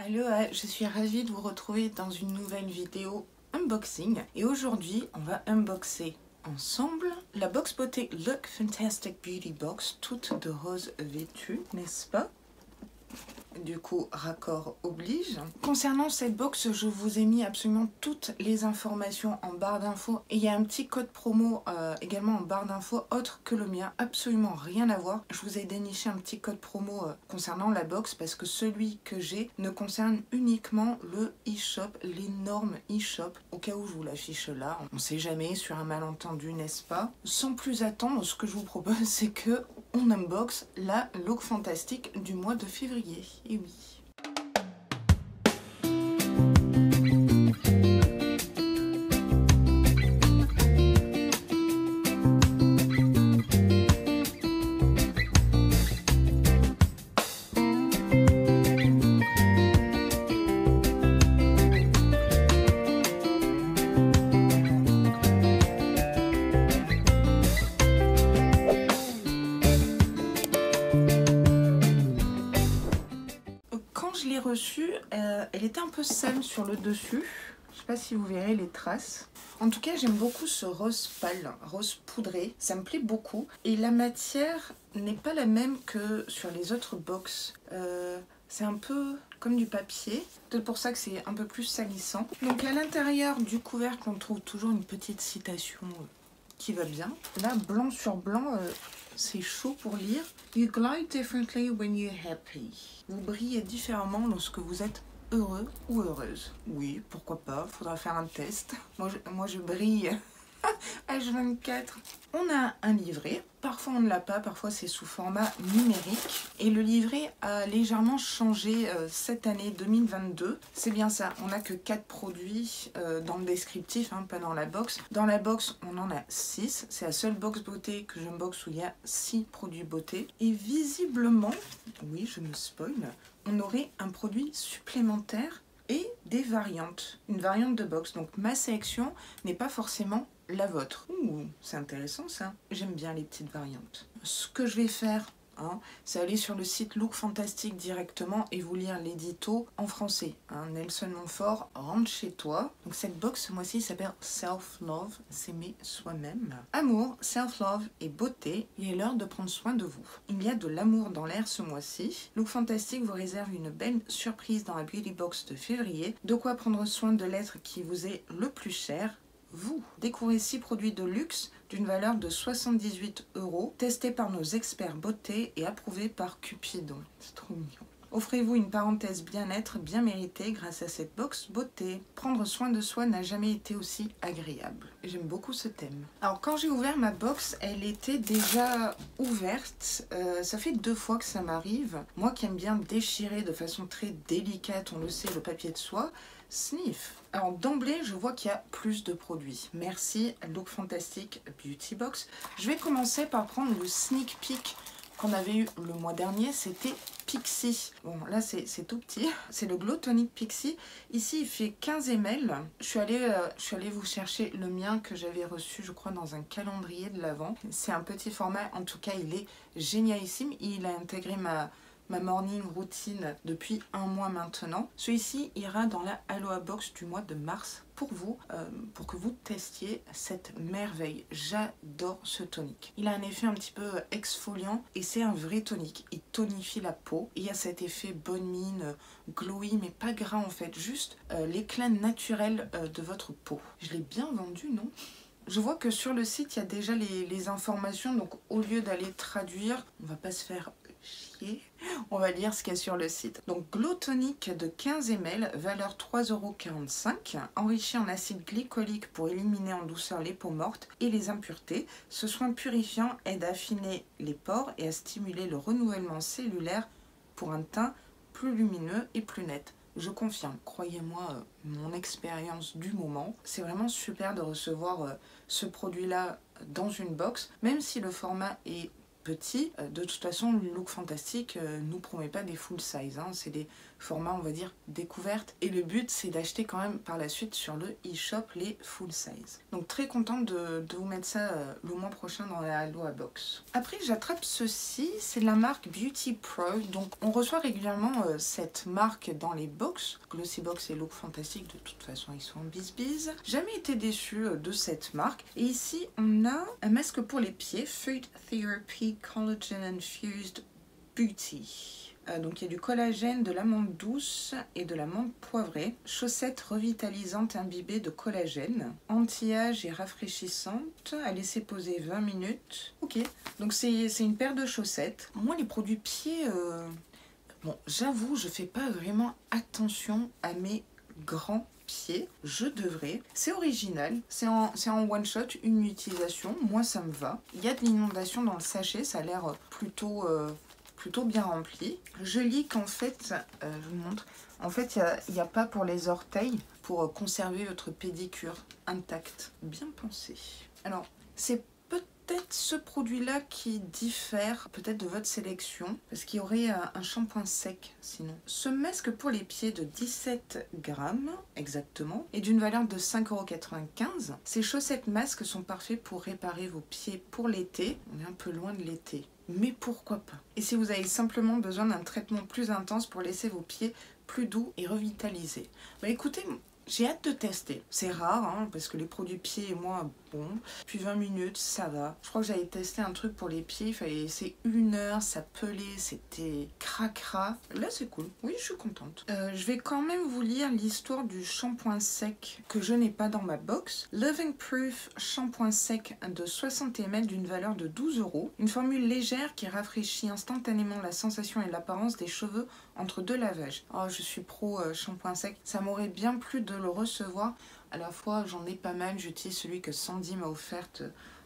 Aloha, je suis ravie de vous retrouver dans une nouvelle vidéo unboxing. Et aujourd'hui, on va unboxer ensemble la box beauté Look Fantastic Beauty Box, toute de rose vêtue, n'est-ce pas? Du coup, raccord oblige. Concernant cette box, je vous ai mis absolument toutes les informations en barre d'infos. Et il y a un petit code promo également en barre d'infos, autre que le mien, absolument rien à voir. Je vous ai déniché un petit code promo concernant la box parce que celui que j'ai ne concerne uniquement le e-shop, l'énorme e-shop. Au cas où je vous l'affiche là, on ne sait jamais sur un malentendu, n'est-ce pas? Sans plus attendre, ce que je vous propose, c'est que on unbox la Look Fantastic du mois de février. Et oui. Reçue, elle était un peu sale sur le dessus. Je sais pas si vous verrez les traces. En tout cas, j'aime beaucoup ce rose pâle, rose poudré. Ça me plaît beaucoup. Et la matière n'est pas la même que sur les autres box. C'est un peu comme du papier. C'est pour ça que c'est un peu plus salissant. Donc à l'intérieur du couvercle, on trouve toujours une petite citation qui va bien. Là, blanc sur blanc, c'est chaud pour lire. You glide differently when you're happy. Vous brillez différemment lorsque vous êtes heureux ou heureuse. Oui, pourquoi pas, faudra faire un test. Moi je brille H24. On a un livret, parfois on ne l'a pas, parfois c'est sous format numérique. Et le livret a légèrement changé cette année 2022. C'est bien ça, on n'a que 4 produits dans le descriptif, hein, pas dans la box. Dans la box, on en a 6. C'est la seule box beauté que j'unbox où il y a 6 produits beauté. Et visiblement, oui je me spoil, on aurait un produit supplémentaire et des variantes. Une variante de box, donc ma sélection n'est pas forcément la vôtre. Ouh, c'est intéressant ça. J'aime bien les petites variantes. Ce que je vais faire, c'est aller sur le site Look Fantastic directement et vous lire l'édito en français. Nelson Montfort, rentre chez toi. Donc cette box ce mois-ci s'appelle Self Love, s'aimer soi-même. Amour, self love et beauté, il est l'heure de prendre soin de vous. Il y a de l'amour dans l'air ce mois-ci. Look Fantastic vous réserve une belle surprise dans la Beauty Box de février. De quoi prendre soin de l'être qui vous est le plus cher. Vous découvrez 6 produits de luxe d'une valeur de 78 €, testés par nos experts beauté et approuvés par Cupidon. C'est trop mignon. Offrez-vous une parenthèse bien-être bien méritée grâce à cette box beauté. Prendre soin de soi n'a jamais été aussi agréable. J'aime beaucoup ce thème. Alors quand j'ai ouvert ma box, elle était déjà ouverte. Ça fait 2 fois que ça m'arrive. Moi qui aime bien déchirer de façon très délicate, on le sait, le papier de soie. Sniff. Alors d'emblée, je vois qu'il y a plus de produits. Merci Look Fantastic Beauty Box. Je vais commencer par prendre le sneak peek qu'on avait eu le mois dernier. C'était Pixi. Bon, là c'est tout petit. C'est le Glow Tonic Pixi. Ici, il fait 15 ml. Je suis allée vous chercher le mien que j'avais reçu, je crois, dans un calendrier de l'Avent. C'est un petit format. En tout cas, il est génialissime. Il a intégré ma morning routine depuis 1 mois maintenant. Celui-ci ira dans la Aloha Box du mois de mars pour vous, pour que vous testiez cette merveille. J'adore ce tonique. Il a un effet un petit peu exfoliant et c'est un vrai tonique. Il tonifie la peau. Il y a cet effet bonne mine, glowy, mais pas gras en fait. Juste l'éclat naturel de votre peau. Je l'ai bien vendu, non ? Je vois que sur le site, il y a déjà les informations. Donc au lieu d'aller traduire, on va pas se faire chier. On va lire ce qu'il y a sur le site. Donc Glow Tonic de 15 ml, valeur 3,45 €, enrichi en acide glycolique pour éliminer en douceur les peaux mortes et les impuretés. Ce soin purifiant aide à affiner les pores et à stimuler le renouvellement cellulaire pour un teint plus lumineux et plus net. Je confirme, croyez-moi, mon expérience du moment. C'est vraiment super de recevoir ce produit-là dans une box, même si le format est petit. De toute façon, le Look Fantastic nous promet pas des full size, c'est des format on va dire découverte. Et le but c'est d'acheter quand même par la suite sur le e-shop les full size. Donc très contente de vous mettre ça le mois prochain dans la Aloha Box. Après j'attrape ceci, c'est de la marque Beauty Pro. Donc on reçoit régulièrement cette marque dans les box. Glossy Box et Look Fantastic, de toute façon ils sont en bis-bis. Jamais été déçue de cette marque. Et ici on a un masque pour les pieds, Food Therapy Collagen Infused Beauty. Donc il y a du collagène, de l'amande douce et de l'amande poivrée. Chaussettes revitalisantes imbibées de collagène. Anti-âge et rafraîchissante à laisser poser 20 minutes. Ok, donc c'est une paire de chaussettes. Moi les produits pieds, bon j'avoue je fais pas vraiment attention à mes grands pieds. Je devrais. C'est original, c'est en one shot, une utilisation. Moi ça me va. Il y a de l'inondation dans le sachet, ça a l'air plutôt bien rempli. Je lis qu'en fait, je vous montre, en fait il n'y a pas pour les orteils pour conserver votre pédicure intacte. Bien pensé. Alors, c'est peut-être ce produit-là qui diffère peut-être de votre sélection, parce qu'il y aurait un shampoing sec sinon. Ce masque pour les pieds de 17 grammes exactement, et d'une valeur de 5,95 €. Ces chaussettes masques sont parfaits pour réparer vos pieds pour l'été. On est un peu loin de l'été, mais pourquoi pas. Et si vous avez simplement besoin d'un traitement plus intense pour laisser vos pieds plus doux et revitalisés. Bah écoutez, j'ai hâte de tester. C'est rare, hein, parce que les produits pieds et moi, bon. Puis 20 minutes, ça va. Je crois que j'avais testé un truc pour les pieds, il fallait laisser 1 heure, ça pelait, c'était cracra. Là, c'est cool. Oui, je suis contente. Je vais quand même vous lire l'histoire du shampoing sec que je n'ai pas dans ma box. Loving Proof shampoing sec de 60 ml d'une valeur de 12 €. Une formule légère qui rafraîchit instantanément la sensation et l'apparence des cheveux entre 2 lavages. Oh, je suis pro shampoing sec. Ça m'aurait bien plu de le recevoir. À la fois, j'en ai pas mal. J'utilise celui que Sandy m'a offert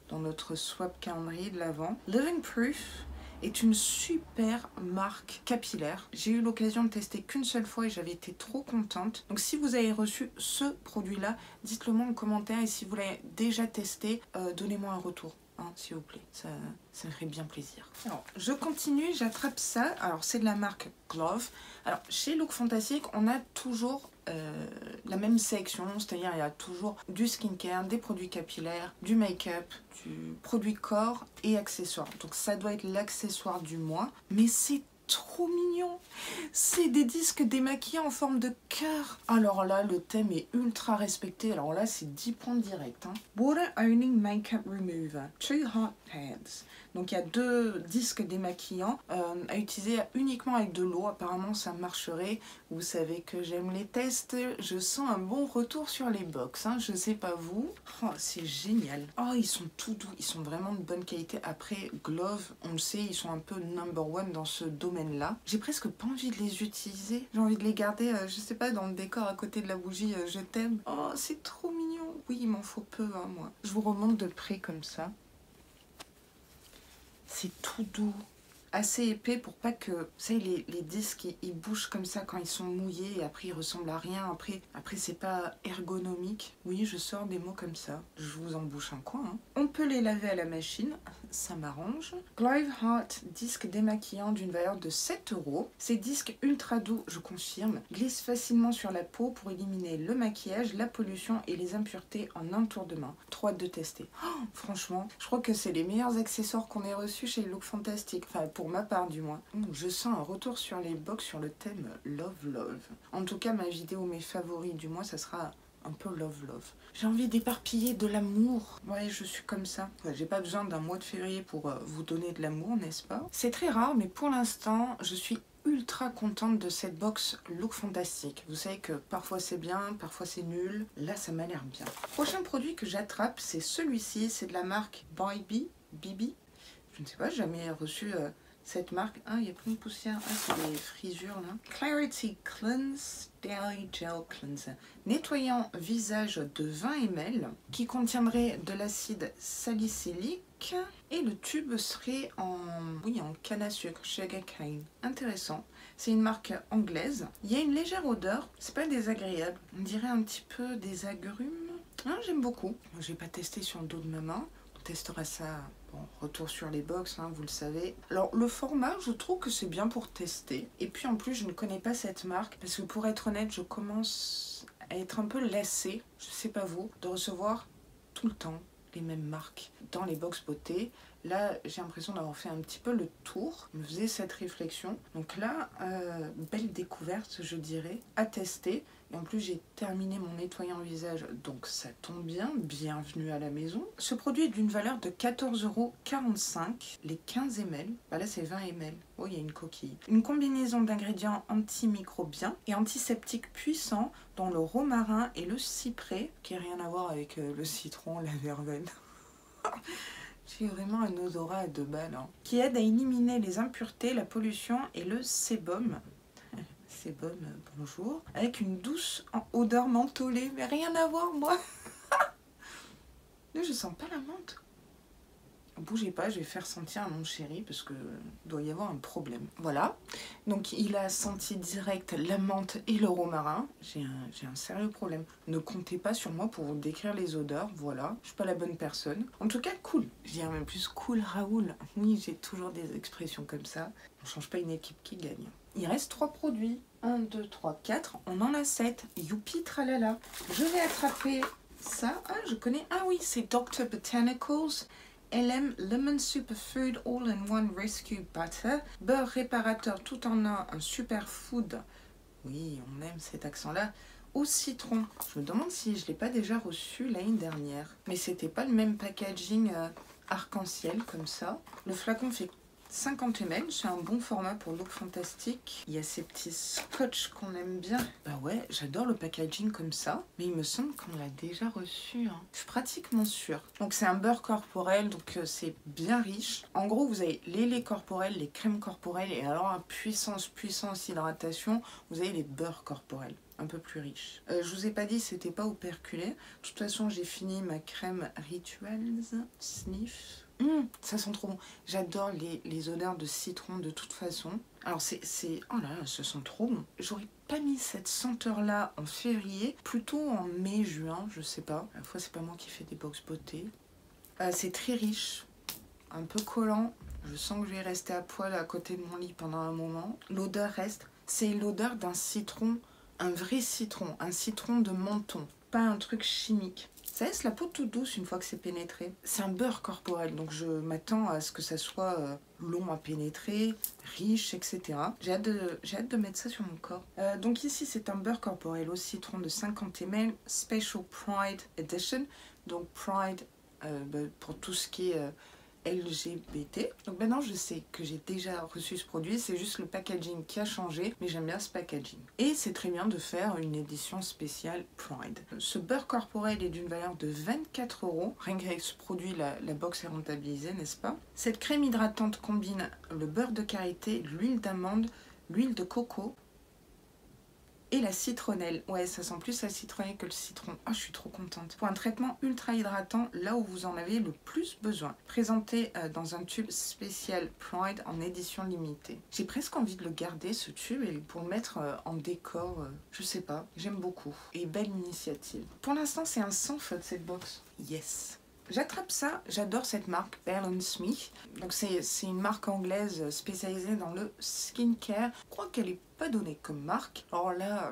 dans notre swap calendrier de l'Avent. Living Proof est une super marque capillaire. J'ai eu l'occasion de tester qu'une seule fois et j'avais été trop contente. Donc si vous avez reçu ce produit-là, dites-le moi en commentaire. Et si vous l'avez déjà testé, donnez-moi un retour. Hein, s'il vous plaît, ça me ferait bien plaisir. Alors, je continue, j'attrape ça. Alors, c'est de la marque Glove. Alors, chez Look Fantastic, on a toujours la même sélection, c'est-à-dire il y a toujours du skincare, des produits capillaires, du make-up, du produit corps et accessoires. Donc, ça doit être l'accessoire du mois, mais c'est trop mignon. C'est des disques démaquillants en forme de cœur. Alors là, le thème est ultra respecté. Alors là, c'est 10 points directs. Hein. Water Owning Makeup Remover. 2 hot pads. Donc il y a 2 disques démaquillants à utiliser uniquement avec de l'eau. Apparemment, ça marcherait. Vous savez que j'aime les tests. Je sens un bon retour sur les box. Hein. Je sais pas vous. Oh, c'est génial. Oh, ils sont tout doux. Ils sont vraiment de bonne qualité. Après, Glove, on le sait, ils sont un peu number one dans ce domaine-là. J'ai presque pas envie de les utiliser. J'ai envie de les garder, je sais pas, dans le décor à côté de la bougie. Je t'aime. Oh, c'est trop mignon. Oui, il m'en faut peu, hein, moi. Je vous remonte de près comme ça. C'est tout doux, assez épais pour pas que, vous savez, les disques ils bougent comme ça quand ils sont mouillés et après ils ressemblent à rien. Après c'est pas ergonomique. Oui, je sors des mots comme ça. Je vous en bouche un coin. Hein. On peut les laver à la machine, ça m'arrange. Glove Hot disque démaquillant d'une valeur de 7 €. Ces disques ultra doux, je confirme, glissent facilement sur la peau pour éliminer le maquillage, la pollution et les impuretés en un tour de main. Trop hâte de tester. Oh, franchement, je crois que c'est les meilleurs accessoires qu'on ait reçus chez Look Fantastic. Enfin, pour ma part du moins. Je sens un retour sur les box sur le thème Love. En tout cas, ma vidéo, mes favoris du mois, ça sera un peu Love. J'ai envie d'éparpiller de l'amour. Ouais, je suis comme ça. Ouais, j'ai pas besoin d'un mois de février pour vous donner de l'amour, n'est-ce pas? C'est très rare, mais pour l'instant, je suis ultra contente de cette box Look Fantastic. Vous savez que parfois c'est bien, parfois c'est nul. Là, ça m'a l'air bien. Prochain produit que j'attrape, c'est celui-ci. C'est de la marque Bibi. Je ne sais pas, j'ai jamais reçu cette marque. Ah, il y a plein de poussière. Ah, c'est des frisures là. Clarity Cleanse Daily Gel Cleanser. Nettoyant visage de 20 ml qui contiendrait de l'acide salicylique. Et le tube serait en canne à sucre, sugar cane. Intéressant. C'est une marque anglaise. Il y a une légère odeur. C'est pas désagréable. On dirait un petit peu des agrumes. Ah, j'aime beaucoup. Je vais pas tester sur le dos de ma main. On testera ça Bon, retour sur les box, hein, vous le savez. Alors, le format, je trouve que c'est bien pour tester. Et puis, en plus, je ne connais pas cette marque. Parce que, pour être honnête, je commence à être un peu lassée, je sais pas vous, de recevoir tout le temps les mêmes marques dans les box beauté. Là, j'ai l'impression d'avoir fait un petit peu le tour. Je me faisais cette réflexion. Donc là, belle découverte, je dirais, à tester. Et en plus, j'ai terminé mon nettoyant visage, donc ça tombe bien. Bienvenue à la maison. Ce produit est d'une valeur de 14,45 €. Les 15 ml, bah là c'est 20 ml. Oh, il y a une coquille. Une combinaison d'ingrédients antimicrobiens et antiseptiques puissants, dont le romarin et le cyprès, qui n'a rien à voir avec le citron, la verveine. J'ai vraiment un odorat à 2 balles. Hein. Qui aide à éliminer les impuretés, la pollution et le sébum. Sébum, bonjour. Avec une douce odeur mentholée. Mais rien à voir, moi. Je sens pas la menthe. Bougez pas, je vais faire sentir à mon chéri parce que doit y avoir un problème. Voilà. Donc il a senti direct la menthe et le romarin. J'ai un sérieux problème. Ne comptez pas sur moi pour vous décrire les odeurs. Voilà. Je suis pas la bonne personne. En tout cas, cool. Je dirais même plus cool Raoul. Oui, j'ai toujours des expressions comme ça. On change pas une équipe qui gagne. Il reste 3 produits. 1, 2, 3, 4. On en a 7. Youpi tralala. Je vais attraper ça. Ah, je connais. Ah oui, c'est Dr. Botanicals. LM Lemon Superfood All-in-One Rescue Butter. Beurre réparateur tout en un superfood. Oui, on aime cet accent-là. Au citron. Je me demande si je ne l'ai pas déjà reçu l'année dernière. Mais c'était pas le même packaging arc-en-ciel comme ça. Le flacon fait 50 ml, c'est un bon format pour look fantastique. Il y a ces petits scotch qu'on aime bien. Bah ouais, j'adore le packaging comme ça. Mais il me semble qu'on l'a déjà reçu. Hein. Je suis pratiquement sûre. Donc c'est un beurre corporel, donc c'est bien riche. En gros, vous avez les laits corporels, les crèmes corporelles. Et alors, puissance hydratation, vous avez les beurres corporels. Un peu plus riche. Je vous ai pas dit, c'était pas operculé. De toute façon, j'ai fini ma crème Rituals Sniff. Ça sent trop bon. J'adore les odeurs de citron de toute façon. Alors c'est... Oh là là, ça sent trop bon. J'aurais pas mis cette senteur-là en février, plutôt en mai, juin, je sais pas. À la fois, c'est pas moi qui fais des box beauté. C'est très riche, un peu collant. Je sens que je vais rester à poil à côté de mon lit pendant un moment. L'odeur reste... C'est l'odeur d'un citron, un vrai citron, un citron de menthon. Pas un truc chimique. Ça laisse la peau toute douce une fois que c'est pénétré. C'est un beurre corporel, donc je m'attends à ce que ça soit long à pénétrer, riche, etc. J'ai hâte de mettre ça sur mon corps. Donc ici, c'est un beurre corporel au citron de 50 ml, Special Pride Edition. Donc Pride, pour tout ce qui est LGBT. Donc maintenant je sais que j'ai déjà reçu ce produit, c'est juste le packaging qui a changé, mais j'aime bien ce packaging. Et c'est très bien de faire une édition spéciale Pride. Ce beurre corporel est d'une valeur de 24 €. Rien qu'avec ce produit, la box est rentabilisée, n'est-ce pas? Cette crème hydratante combine le beurre de karité, l'huile d'amande, l'huile de coco et la citronnelle. Ouais, ça sent plus la citronnelle que le citron. Ah, je suis trop contente. Pour un traitement ultra hydratant, là où vous en avez le plus besoin. Présenté dans un tube spécial Pride en édition limitée. J'ai presque envie de le garder, ce tube, et pour le mettre en décor. Je sais pas, j'aime beaucoup. Et belle initiative. Pour l'instant, c'est un sans faute, cette box. Yes. J'attrape ça, j'adore cette marque, Balance Me. Donc c'est une marque anglaise spécialisée dans le skincare. Je crois qu'elle est pas donnée comme marque. Alors là,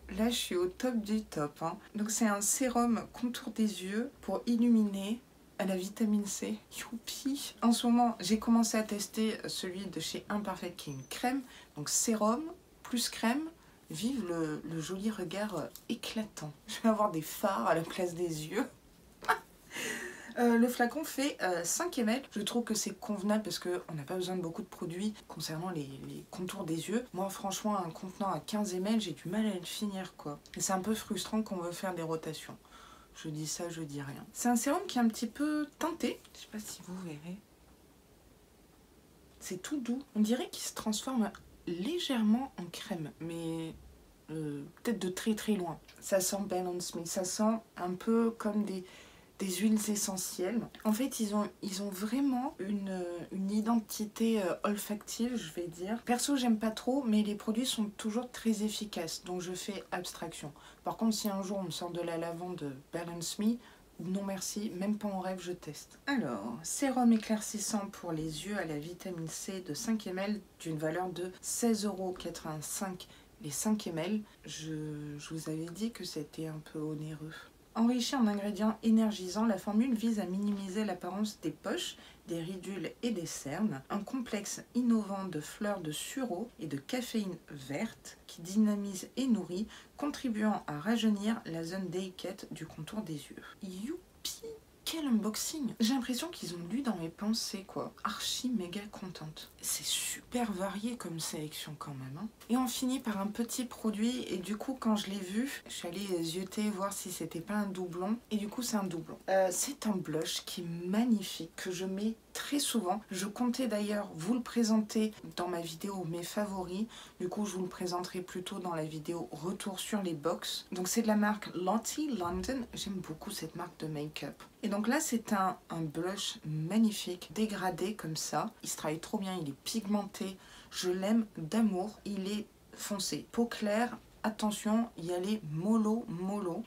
je suis au top du top. Hein. Donc c'est un sérum contour des yeux pour illuminer à la vitamine C. Youpi! En ce moment, j'ai commencé à tester celui de chez Imperfect qui est une crème. Donc sérum plus crème. Vive le joli regard éclatant. Je vais avoir des fards à la place des yeux. Le flacon fait 5 ml. Je trouve que c'est convenable parce qu'on n'a pas besoin de beaucoup de produits concernant les contours des yeux. Moi, franchement, un contenant à 15 ml, j'ai du mal à le finir, quoi. Et c'est un peu frustrant qu'on veut faire des rotations. Je dis ça, je dis rien. C'est un sérum qui est un petit peu teinté. Je sais pas si vous verrez. C'est tout doux. On dirait qu'il se transforme légèrement en crème, mais peut-être de très très loin. Ça sent Balance Me. Ça sent un peu comme des huiles essentielles. En fait, ils ont vraiment une identité olfactive, je vais dire. Perso, j'aime pas trop, mais les produits sont toujours très efficaces, donc je fais abstraction. Par contre, si un jour on me sort de la lavande Balance Me, non merci, même pas en rêve je teste. Alors, sérum éclaircissant pour les yeux à la vitamine C de 5 ml d'une valeur de 16,85 € les 5 ml. Je vous avais dit que c'était un peu onéreux. Enrichi en ingrédients énergisants, la formule vise à minimiser l'apparence des poches, des ridules et des cernes. Un complexe innovant de fleurs de sureau et de caféine verte qui dynamise et nourrit, contribuant à rajeunir la zone délicate du contour des yeux. Youpi! Quel unboxing! J'ai l'impression qu'ils ont lu dans mes pensées, quoi. Archi méga contente. C'est super varié comme sélection quand même. Hein. Et on finit par un petit produit et du coup quand je l'ai vu, je suis allée zioter voir si c'était pas un doublon. Et du coup c'est un doublon. C'est un blush qui est magnifique, que je mets très souvent. Je comptais d'ailleurs vous le présenter dans ma vidéo mes favoris. Du coup je vous le présenterai plutôt dans la vidéo retour sur les box. Donc c'est de la marque Lottie London. J'aime beaucoup cette marque de make-up. Et donc là c'est un blush magnifique, dégradé comme ça. Il se travaille trop bien, il est pigmenté. Je l'aime d'amour. Il est foncé. Peau claire, attention, il y a les mollo.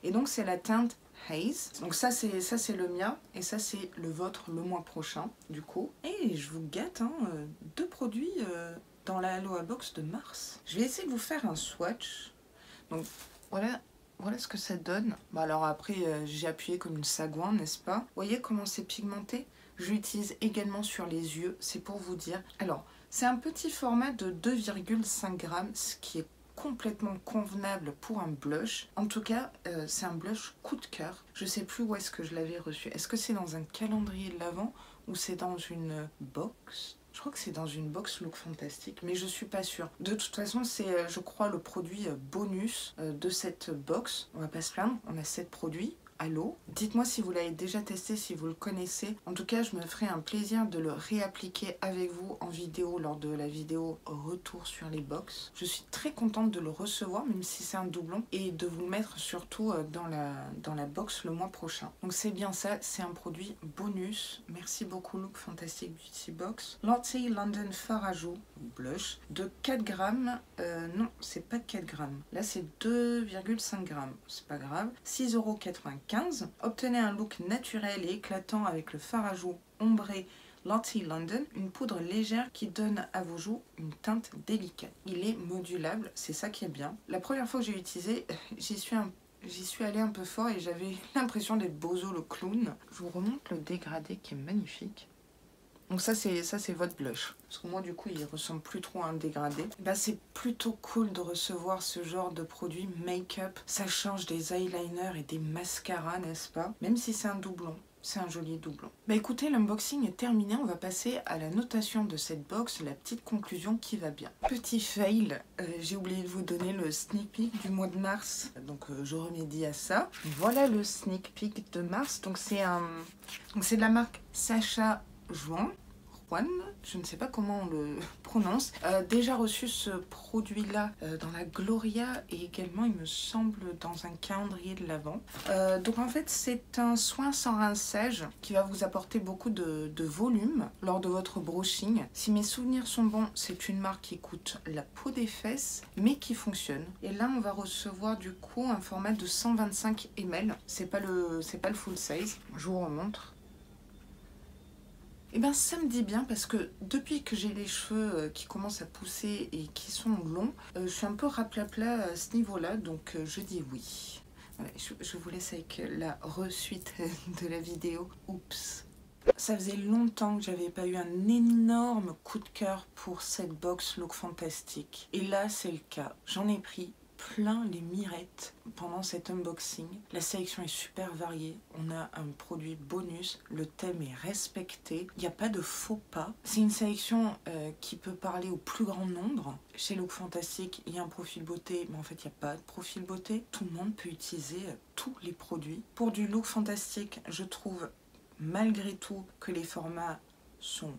Et donc c'est la teinte Haze. Donc ça c'est le mien et ça c'est le vôtre le mois prochain du coup. Et je vous gâte, hein, 2 produits dans la Aloha Box de mars. Je vais essayer de vous faire un swatch. Donc voilà ce que ça donne. Bah alors après j'ai appuyé comme une sagouin, n'est-ce pas? Vous voyez comment c'est pigmenté? Je l'utilise également sur les yeux, c'est pour vous dire. Alors c'est un petit format de 2,5 g, ce qui est complètement convenable pour un blush. En tout cas, c'est un blush coup de cœur. Je sais plus où est-ce que je l'avais reçu. Est-ce que c'est dans un calendrier de l'Avent ou c'est dans une box? Je crois que c'est dans une box Look Fantastic, mais je suis pas sûre. De toute façon, c'est, je crois, le produit bonus de cette box. On va pas se plaindre, on a 7 produits. Allô. Dites-moi si vous l'avez déjà testé, si vous le connaissez. En tout cas, je me ferai un plaisir de le réappliquer avec vous en vidéo lors de la vidéo retour sur les box. Je suis très contente de le recevoir, même si c'est un doublon, et de vous le mettre surtout dans la box le mois prochain. Donc c'est bien ça, c'est un produit bonus. Merci beaucoup Look Fantastic Beauty Box. Lottie London Fard à joues blush de 4 grammes. Non, c'est pas 4 grammes. Là, c'est 2,5 grammes. C'est pas grave. 6,95 €. Obtenez un look naturel et éclatant avec le fard à joues ombré Lottie London, une poudre légère qui donne à vos joues une teinte délicate. Il est modulable, c'est ça qui est bien. La première fois que j'ai utilisé, j'y suis allée un peu fort et j'avais l'impression d'être Bozo le clown. Je vous remonte le dégradé qui est magnifique. Donc ça c'est votre blush. Parce que moi du coup il ressemble plus trop à un dégradé. Bah c'est plutôt cool de recevoir ce genre de produit make-up. Ça change des eyeliners et des mascaras, n'est-ce pas? Même si c'est un doublon. C'est un joli doublon. Bah écoutez, l'unboxing est terminé. On va passer à la notation de cette box, la petite conclusion qui va bien. Petit fail, j'ai oublié de vous donner le sneak peek du mois de mars. Donc je remédie à ça. Voilà le sneak peek de mars. Donc c'est de la marque Sacha Juan, je ne sais pas comment on le prononce. Déjà reçu ce produit-là dans la Gloria et également, il me semble, dans un calendrier de l'Avent. Donc en fait, c'est un soin sans rinçage qui va vous apporter beaucoup de volume lors de votre brushing. Si mes souvenirs sont bons, c'est une marque qui coûte la peau des fesses, mais qui fonctionne. Et là, on va recevoir du coup un format de 125 ml. C'est pas le full size. Je vous remontre. Et bien ça me dit bien parce que depuis que j'ai les cheveux qui commencent à pousser et qui sont longs, je suis un peu raplapla à ce niveau-là, donc je dis oui. Voilà, je vous laisse avec la resuite de la vidéo. Oups. Ça faisait longtemps que j'avais pas eu un énorme coup de cœur pour cette box Look Fantastic. Et là c'est le cas. J'en ai pris plein les mirettes pendant cet unboxing. La sélection est super variée. On a un produit bonus. Le thème est respecté. Il n'y a pas de faux pas. C'est une sélection qui peut parler au plus grand nombre. Chez Look Fantastic, il y a un profil beauté, mais en fait, il n'y a pas de profil beauté. Tout le monde peut utiliser tous les produits. Pour du Look Fantastic, je trouve malgré tout que les formats sont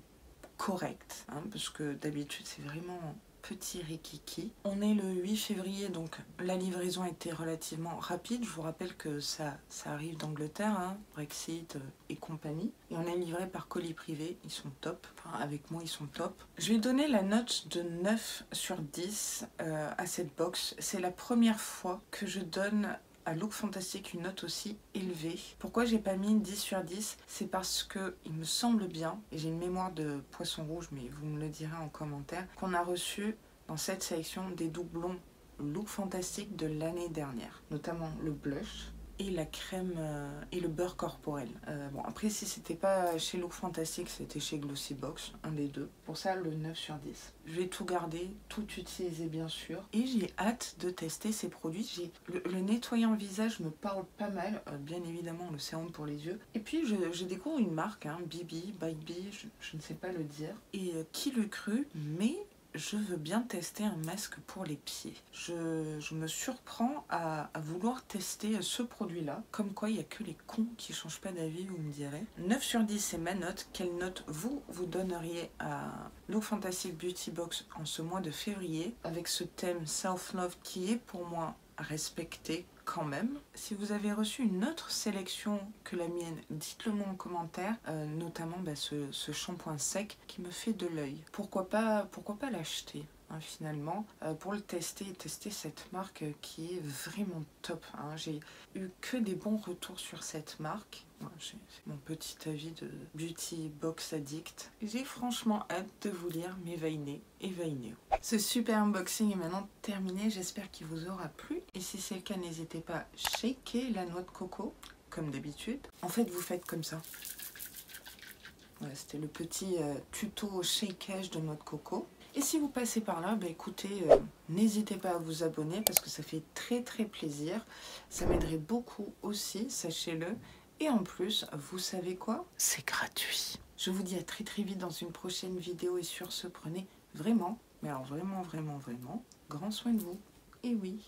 corrects, hein, parce que d'habitude, c'est vraiment petit rikiki. On est le 8 février, donc la livraison a été relativement rapide. Je vous rappelle que ça arrive d'Angleterre, hein, Brexit et compagnie. Et on est livré par colis privé, ils sont top. Enfin, avec moi, ils sont top. Je vais donner la note de 9 sur 10 à cette box. C'est la première fois que je donne à Look Fantastic une note aussi élevée. Pourquoi j'ai pas mis 10 sur 10? C'est parce que il me semble bien, et j'ai une mémoire de poisson rouge, mais vous me le direz en commentaire, qu'on a reçu dans cette sélection des doublons Look Fantastic de l'année dernière, notamment le blush et la crème et le beurre corporel. Bon, après, si c'était pas chez Look Fantastic, c'était chez Glossybox, un des deux. Pour ça, le 9 sur 10. Je vais tout garder, tout utiliser bien sûr. Et j'ai hâte de tester ces produits. Le nettoyant visage me parle pas mal, bien évidemment le sérum pour les yeux. Et puis je découvre une marque, hein, Bibi, je ne sais pas le dire. Et qui l'eût cru, mais je veux bien tester un masque pour les pieds. Je me surprends à vouloir tester ce produit-là. Comme quoi, il n'y a que les cons qui ne changent pas d'avis, vous me direz. 9 sur 10, c'est ma note. Quelle note vous donneriez à Look Fantastic Beauty Box en ce mois de février, avec ce thème Self-Love qui est pour moi respecté quand même. Si vous avez reçu une autre sélection que la mienne, dites-le moi en commentaire, notamment ce shampoing sec qui me fait de l'œil. Pourquoi pas l'acheter hein, finalement, pour le tester et tester cette marque qui est vraiment top. Hein. J'ai eu que des bons retours sur cette marque. C'est mon petit avis de Beauty Box Addict. J'ai franchement hâte de vous lire mes Vainé et Vainéo. Ce super unboxing est maintenant terminé. J'espère qu'il vous aura plu. Et si c'est le cas, n'hésitez pas à shaker la noix de coco, comme d'habitude. En fait, vous faites comme ça. Voilà, c'était le petit tuto shakeage de noix de coco. Et si vous passez par là, bah écoutez, n'hésitez pas à vous abonner parce que ça fait très plaisir. Ça m'aiderait beaucoup aussi, sachez-le. Et en plus, vous savez quoi? C'est gratuit. Je vous dis à très vite dans une prochaine vidéo et sur ce, prenez vraiment, mais alors vraiment, grand soin de vous. Et oui.